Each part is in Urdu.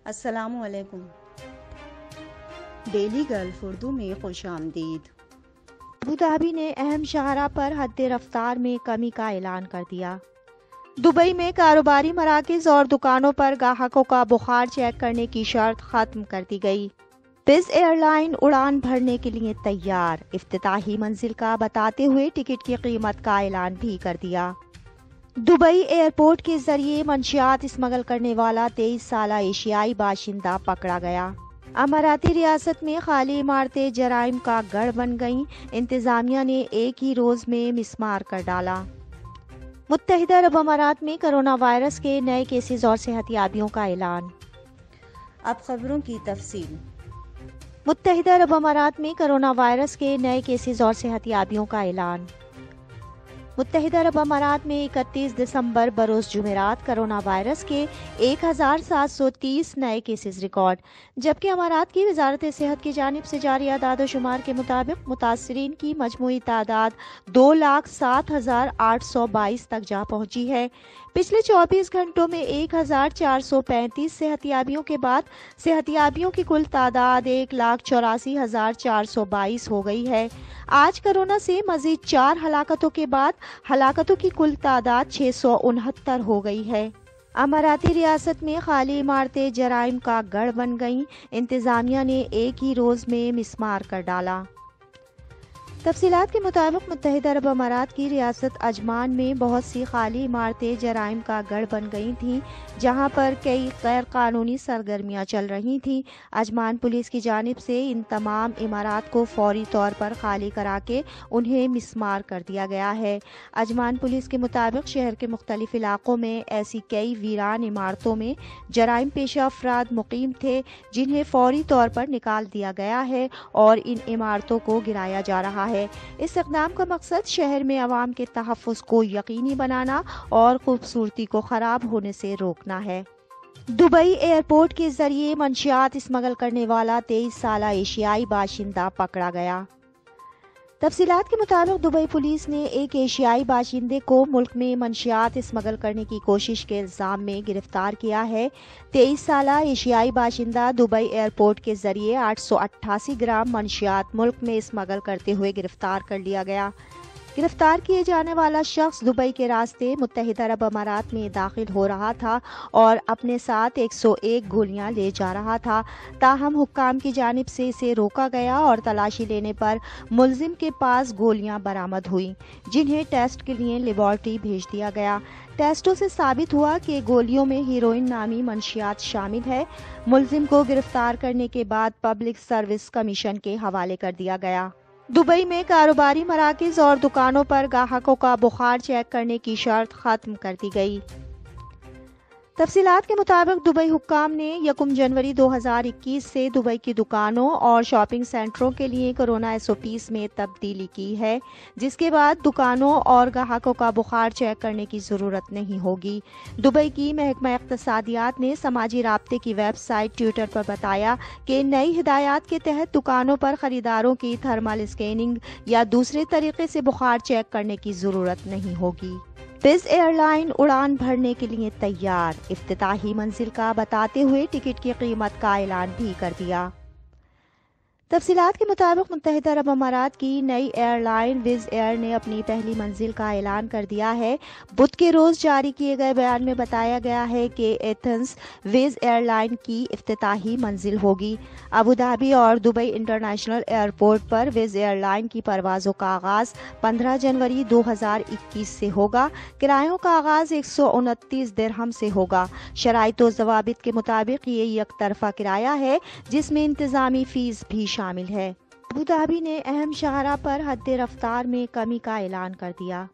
السلام علیکم۔ ڈیلی گلف اردو میں خوش آمدید۔ ابوظہبی نے اہم شاہراہ پر حد رفتار میں کمی کا اعلان کر دیا۔ دبئی میں کاروباری مراکز اور دکانوں پر گاہکوں کا بخار چیک کرنے کی شرط ختم کر دی گئی۔ وز ایئر لائن اڑان بھرنے کے لیے تیار، افتتاحی منزل کا بتاتے ہوئے ٹکٹ کی قیمت کا اعلان بھی کر دیا۔ دبئی ایئرپورٹ کے ذریعے منشیات اسمگل کرنے والا 23 سالہ ایشیائی باشندہ پکڑا گیا۔ اماراتی ریاست میں خالی عمارتیں جرائم کا گڑھ بن گئیں، انتظامیہ نے ایک ہی روز میں مسمار کر ڈالا۔ متحدہ عرب امارات میں کرونا وائرس کے نئے کیسز اور صحتیابیوں کا اعلان۔ اب خبروں کی تفصیل۔ متحدہ عرب امارات میں کرونا وائرس کے نئے کیسز اور صحتیابیوں کا اعلان۔ متحدہ عرب امارات میں 31 دسمبر بروز جمعرات کرونا وائرس کے 1730 نئے کیسز ریکارڈ، جبکہ امارات کی وزارت صحت کی جانب سے جاری اعداد و شمار کے مطابق متاثرین کی مجموعی تعداد 2,07,822 تک جا پہنچی ہے۔ پچھلے 24 گھنٹوں میں 1,435 صحتیابیوں کے بعد صحتیابیوں کی کل تعداد 1,84,422 ہو گئی ہے۔ آج کرونا سے مزید 4 ہلاکتوں کے بعد ہلاکتوں کی کل تعداد 669 ہو گئی ہے۔ اماراتی ریاست میں خالی عمارتیں جرائم کا گڑھ بن گئیں، انتظامیہ نے ایک ہی روز میں مسمار کر ڈالا۔ تفصیلات کے مطابق متحدہ عرب امارات کی ریاست عجمان میں بہت سی خالی عمارتیں جرائم کا گڑھ بن گئی تھیں، جہاں پر کئی غیر قانونی سرگرمیاں چل رہی تھیں۔ عجمان پولیس کی جانب سے ان تمام عمارات کو فوری طور پر خالی کرا کے انہیں مسمار کر دیا گیا ہے۔ عجمان پولیس کے مطابق شہر کے مختلف علاقوں میں ایسی کئی ویران عمارتوں میں جرائم پیشہ افراد مقیم تھے، جنہیں فوری طور پر نکال دیا گیا ہے اور ان عمارتوں کو گرایا جا رہا ہے۔ اس اقدام کا مقصد شہر میں عوام کے تحفظ کو یقینی بنانا اور خوبصورتی کو خراب ہونے سے روکنا ہے۔ دبئی ایئرپورٹ کے ذریعے منشیات اسمگل کرنے والا 23 سالہ ایشیائی باشندہ پکڑا گیا۔ تفصیلات کے مطابق دبئی پولیس نے ایک ایشیائی باشندے کو ملک میں منشیات اسمگل کرنے کی کوشش کے الزام میں گرفتار کیا ہے۔ 23 سالہ ایشیائی باشندہ دبئی ایئرپورٹ کے ذریعے 888 گرام منشیات ملک میں اسمگل کرتے ہوئے گرفتار کر لیا گیا۔ گرفتار کیے جانے والا شخص دبئی کے راستے متحدہ عرب امارات میں داخل ہو رہا تھا اور اپنے ساتھ 101 گولیاں لے جا رہا تھا، تاہم حکام کی جانب سے اسے روکا گیا اور تلاشی لینے پر ملزم کے پاس گولیاں برآمد ہوئیں، جنہیں ٹیسٹ کے لیے لیبارٹری بھیج دیا گیا۔ ٹیسٹوں سے ثابت ہوا کہ گولیوں میں ہیروئن نامی منشیات شامل ہے۔ ملزم کو گرفتار کرنے کے بعد پبلک سروس کمیشن کے حوالے کر دیا گیا۔ دبئی میں کاروباری مراکز اور دکانوں پر گاہکوں کا بخار چیک کرنے کی شرط ختم کر دی گئی۔ تفصیلات کے مطابق دبئی حکام نے 1 جنوری 2021 سے دبئی کی دکانوں اور شاپنگ سینٹروں کے لیے کورونا SOPs میں تبدیلی کی ہے، جس کے بعد دکانوں اور گاہکوں کا بخار چیک کرنے کی ضرورت نہیں ہوگی۔ دبئی کی محکمہ اقتصادیات نے سماجی رابطے کی ویب سائٹ ٹویٹر پر بتایا کہ نئی ہدایات کے تحت دکانوں پر خریداروں کی تھرمل اسکیننگ یا دوسرے طریقے سے بخار چیک کرنے کی ضرورت نہیں ہوگی۔ وز ایئر لائن اڑان بھرنے کے لیے تیار، افتتاحی منزل کا بتاتے ہوئے ٹکٹ کی قیمت کا اعلان بھی کر دیا۔ تفصیلات کے مطابق متحدہ عرب امارات کی نئی ایئر لائن وز ایئر نے اپنی پہلی منزل کا اعلان کر دیا ہے۔ بدھ کے روز جاری کیے گئے بیان میں بتایا گیا ہے کہ ایتھنز وز ایئر لائن کی افتتاحی منزل ہوگی۔ ابوظہبی اور دبئی انٹرنیشنل ایئرپورٹ پر وز ایئر لائن کی پروازوں کا آغاز 15 جنوری 2021 سے ہوگا۔ کرایوں کا آغاز 129 درہم سے ہوگا۔ شرائط و ضوابط کے مطابق یہ یک طرفہ کرایہ ہے، جس میں انتظامی فیس بھی شامل ہے۔ ابوظہبی نے اہم شاہراہ پر حد رفتار میں کمی کا اعلان کر دیا۔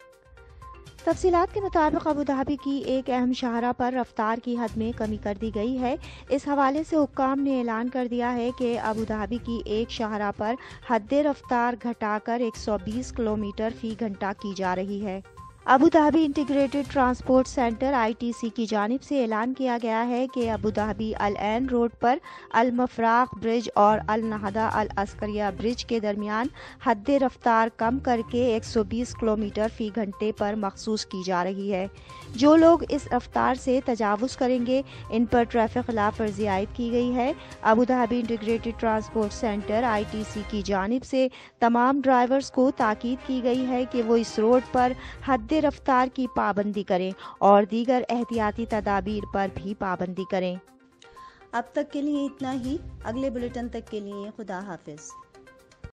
تفصیلات کے مطابق ابوظہبی کی ایک اہم شاہراہ پر رفتار کی حد میں کمی کر دی گئی ہے۔ اس حوالے سے حکام نے اعلان کر دیا ہے کہ ابوظہبی کی ایک شاہراہ پر حد رفتار گھٹا کر 120 کلومیٹر فی گھنٹہ کی جا رہی ہے۔ Abu Dhabi integrated transport centre ITC کی جانب سے اعلان کیا گیا ہے کہ ابوظہبی العین روڈ پر المفراق برج اور النہدہ العسکریہ برج کے درمیان حد رفتار کم کر کے 120 کلومیٹر فی گھنٹے پر مخصوص کی جا رہی ہے۔ جو لوگ اس رفتار سے تجاوز کریں گے ان پر ٹریفک خلاف ورزی عائد کی گئی ہے۔ Abu Dhabi integrated transport centre ITC کی جانب سے تمام ڈرائیورز کو تاکید کی گئی ہے کہ وہ اس روڈ پر حد رفتار کی پابندی کریں اور دیگر احتیاطی تدابیر پر بھی پابندی کریں۔ اب تک کے لیے اتنا ہی، اگلے بلیٹن تک کے لیے خدا حافظ۔